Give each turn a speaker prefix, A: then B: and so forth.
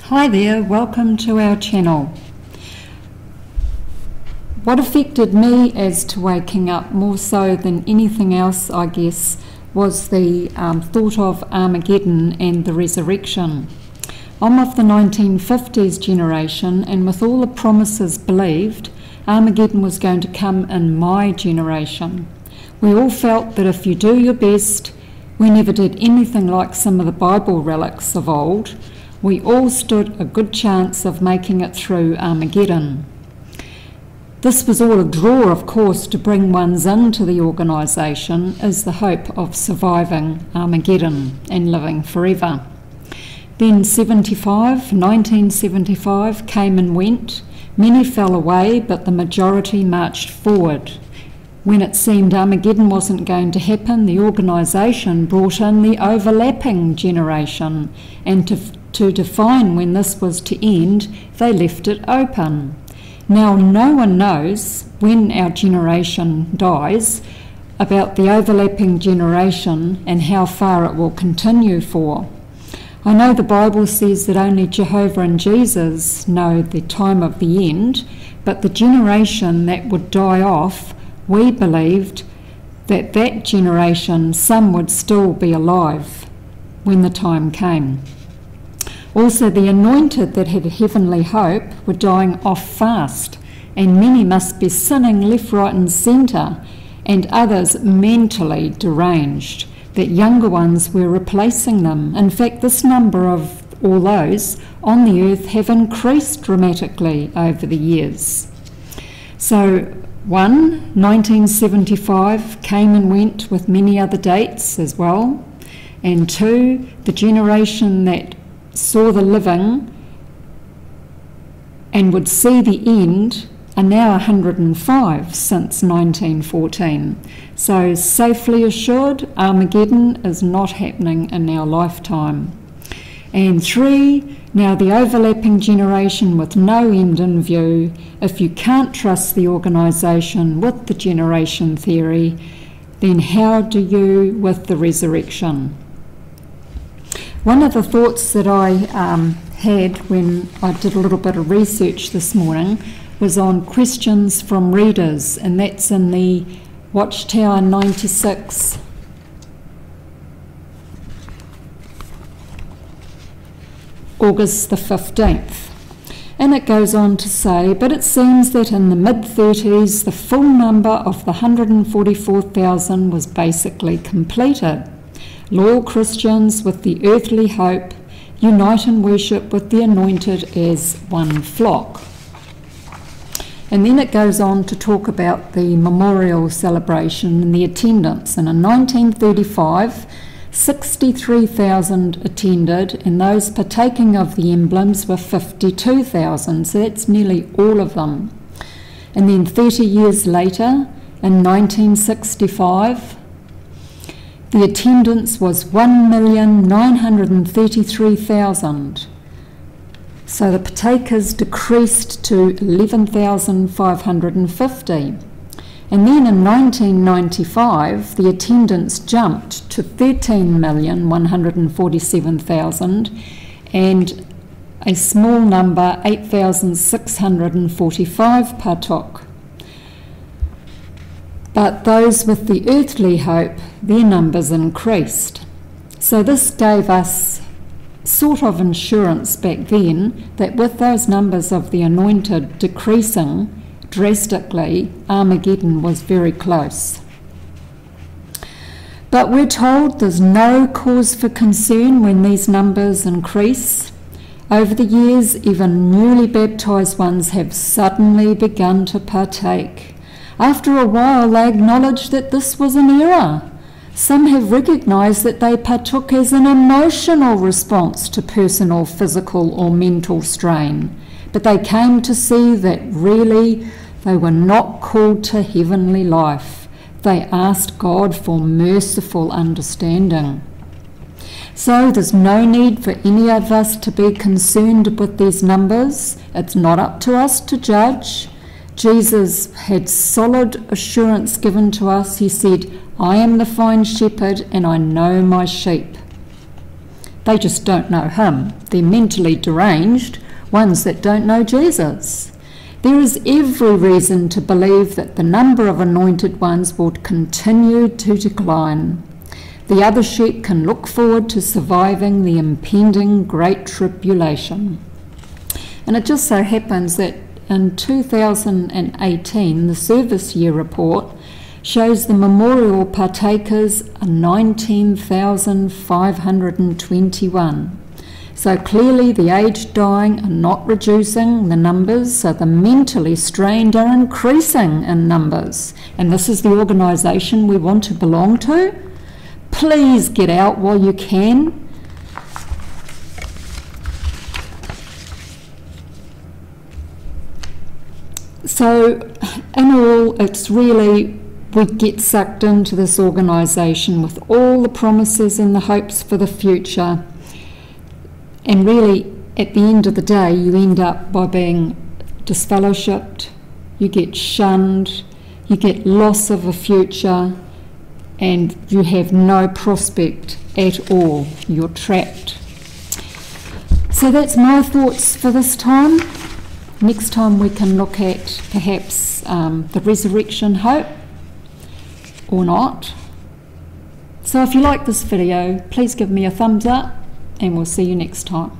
A: Hi there, welcome to our channel. What affected me as to waking up more so than anything else, I guess, was the thought of Armageddon and the resurrection. I'm of the 1950s generation, and with all the promises believed, Armageddon was going to come in my generation. We all felt that if you do your best, we never did anything like some of the Bible relics of old. We all stood a good chance of making it through Armageddon. This was all a draw, of course, to bring ones into the organisation as the hope of surviving Armageddon and living forever. Then 1975 came and went. Many fell away, but the majority marched forward. When it seemed Armageddon wasn't going to happen, the organisation brought in the overlapping generation, and to define when this was to end, they left it open. Now, no one knows when our generation dies about the overlapping generation and how far it will continue for. I know the Bible says that only Jehovah and Jesus know the time of the end, but the generation that would die off, we believed that that generation, some would still be alive when the time came. Also, the anointed that had a heavenly hope were dying off fast, and many must be sinning left, right and centre, and others mentally deranged, that younger ones were replacing them. In fact, this number of all those on the earth have increased dramatically over the years. So, 1975 came and went with many other dates as well, and 2, the generation that saw the living and would see the end are now 105 since 1914. So safely assured, Armageddon is not happening in our lifetime. And 3, now the overlapping generation with no end in view. If you can't trust the organisation with the generation theory, then how do you with the resurrection? One of the thoughts that I had when I did a little bit of research this morning was on questions from readers, and that's in the Watchtower 96. August the 15th. And it goes on to say, but it seems that in the mid-30s, the full number of the 144,000 was basically completed. Loyal Christians with the earthly hope unite in worship with the anointed as one flock. And then it goes on to talk about the memorial celebration and the attendance. And in 1935, 63,000 attended, and those partaking of the emblems were 52,000, so that's nearly all of them. And then 30 years later, in 1965, the attendance was 1,933,000. So the partakers decreased to 11,550. And then in 1995, the attendance jumped to 13,147,000, and a small number, 8,645, partook. But those with the earthly hope, their numbers increased. So this gave us sort of insurance back then that with those numbers of the anointed decreasing drastically, Armageddon was very close. But we're told there's no cause for concern when these numbers increase. Over the years, even newly baptised ones have suddenly begun to partake. After a while, they acknowledge that this was an error. Some have recognised that they partook as an emotional response to personal, physical or mental strain, but they came to see that really they were not called to heavenly life. They asked God for merciful understanding. So there's no need for any of us to be concerned with these numbers. It's not up to us to judge. Jesus had solid assurance given to us. He said, I am the fine shepherd and I know my sheep. They just don't know him. They're mentally deranged, ones that don't know Jesus. There is every reason to believe that the number of anointed ones will continue to decline. The other sheep can look forward to surviving the impending Great Tribulation. And it just so happens that in 2018, the service year report shows the memorial partakers are 19,521. So clearly the aged dying are not reducing the numbers, so the mentally strained are increasing in numbers. And this is the organisation we want to belong to. Please get out while you can. So in all, it's really, we get sucked into this organisation with all the promises and the hopes for the future. And really, at the end of the day, you end up by being disfellowshipped, you get shunned, you get loss of a future, and you have no prospect at all. You're trapped. So that's my thoughts for this time. Next time we can look at perhaps the resurrection hope, or not. So if you like this video, please give me a thumbs up, and we'll see you next time.